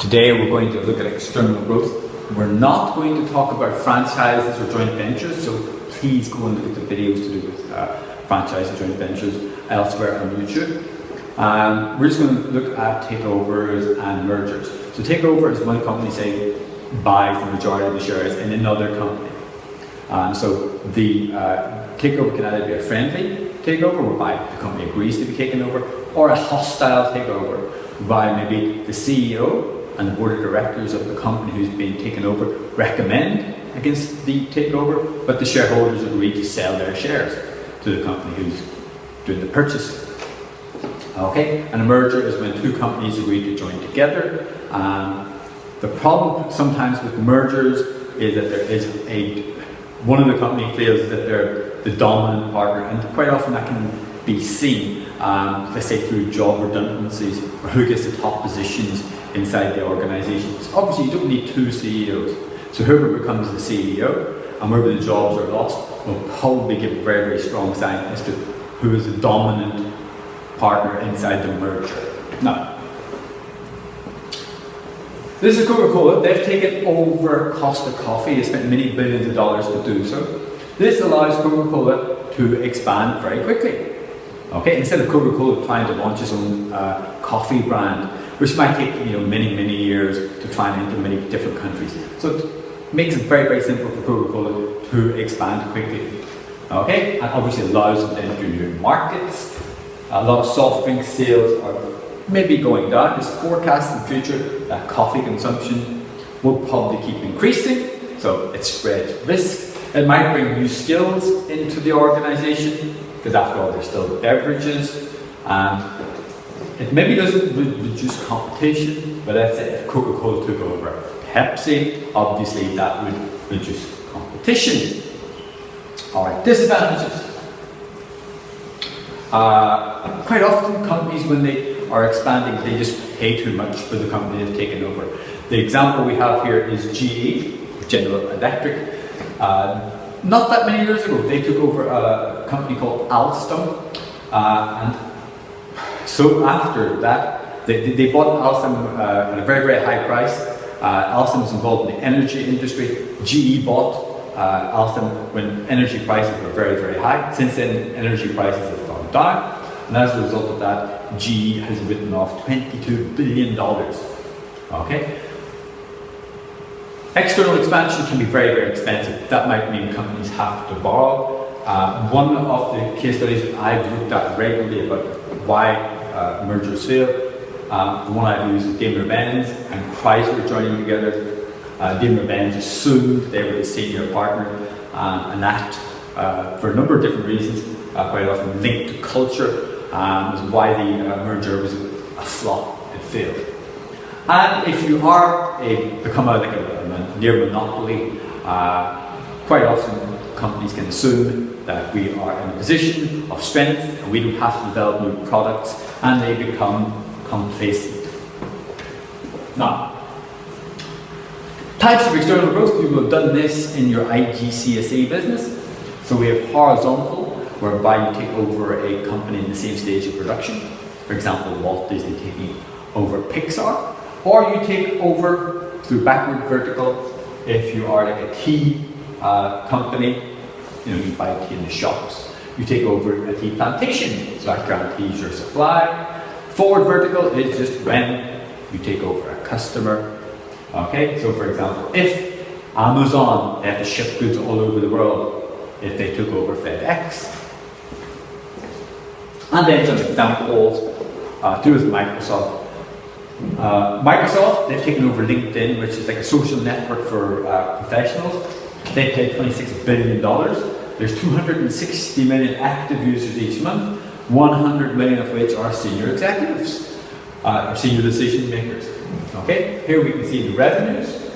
Today we're going to look at external growth. We're not going to talk about franchises or joint ventures, so please go and look at the videos to do with franchises, joint ventures elsewhere on YouTube. We're just going to look at takeovers and mergers. So takeover is when a company, say, buys the majority of the shares in another company. So the takeover can either be a friendly takeover, whereby the company agrees to be taken over, or a hostile takeover, whereby maybe the CEO and the board of directors of the company who's being taken over recommend against the takeover, but the shareholders agree to sell their shares to the company who's doing the purchasing. Okay, and a merger is when two companies agree to join together. The problem sometimes with mergers is that there is one of the company feels that they're the dominant partner, and quite often that can be seen, let's say through job redundancies or who gets the top positions inside the organisation. So obviously you don't need two CEOs, so whoever becomes the CEO and wherever the jobs are lost will probably give a very, very strong sign as to who is the dominant partner inside the merger. Now, this is Coca-Cola. They've taken over Costa Coffee. They spent many billions of dollars to do so. This allows Coca-Cola to expand very quickly. Okay, instead of Coca-Cola trying to launch its own coffee brand, which might take many, many years to try and enter many different countries. So it makes it very, very simple for Coca-Cola to expand quickly. Okay, and obviously allows them to enter new markets. A lot of soft drink sales are maybe going down. It's forecast in the future that coffee consumption will probably keep increasing, so it spreads risk. It might bring new skills into the organisation, because after all, they're still beverages. It maybe doesn't reduce competition, but let's say if Coca-Cola took over Pepsi, obviously that would reduce competition. Alright, disadvantages. Quite often companies, when they are expanding, they just pay too much for the company they've taken over. The example we have here is GE, General Electric. Not that many years ago, they took over a company called Alstom, and so after that, they bought Alstom at a very, very high price. Alstom was involved in the energy industry. GE bought Alstom when energy prices were very, very high. Since then, energy prices have gone down, and as a result of that, GE has written off $22 billion. Okay. External expansion can be very, very expensive. That might mean companies have to borrow. One of the case studies that I've looked at regularly about why mergers fail, the one I've used is Daimler-Benz and Chrysler joining together. Daimler-Benz assumed they were the senior partner, and that, for a number of different reasons, quite often linked to culture, is why the merger was a flop. It failed. And if you are become like a near monopoly, quite often companies can assume that we are in a position of strength and we don't have to develop new products, and they become complacent. Now, types of external growth. You will have done this in your IGCSE business. So we have horizontal, whereby you take over a company in the same stage of production. For example, Walt Disney taking over Pixar. Or you take over through backward vertical if you are like a tea company. You buy tea in the shops. You take over a tea plantation, so that guarantees your supply. Forward vertical is just when you take over a customer. Okay, so for example, if Amazon, they have to ship goods all over the world, if they took over FedEx. And then some examples to do with Microsoft. Microsoft, they've taken over LinkedIn, which is like a social network for professionals. They paid $26 billion. There's 260 million active users each month, 100 million of which are senior executives, or senior decision makers. Okay, here we can see the revenues.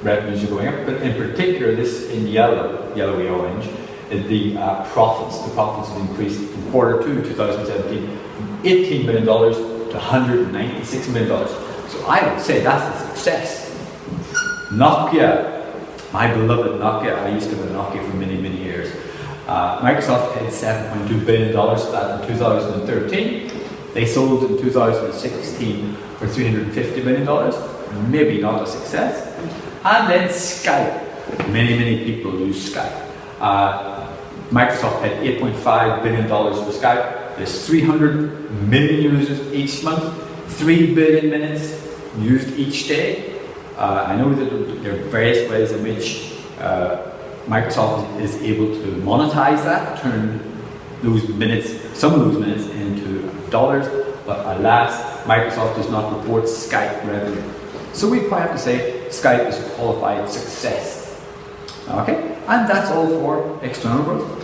Revenues are going up, but in particular, this in yellowy orange, is the profits. The profits have increased from Q2 2017 from $18 million to $196 million. So I would say that's a success. Nokia, my beloved Nokia, I used to have a Nokia for many, many years. Microsoft paid $7.2 billion for that in 2013. They sold in 2016 for $350 million. maybe not a success. And then Skype. Many people use Skype. Microsoft had $8.5 billion for Skype. There's 300 million users each month, 3 billion minutes used each day. I know that there are various ways in which Microsoft is able to monetize that, turn those minutes, some of those minutes into dollars, but alas, Microsoft does not report Skype revenue. So we probably have to say Skype is a qualified success. Okay, and that's all for external growth.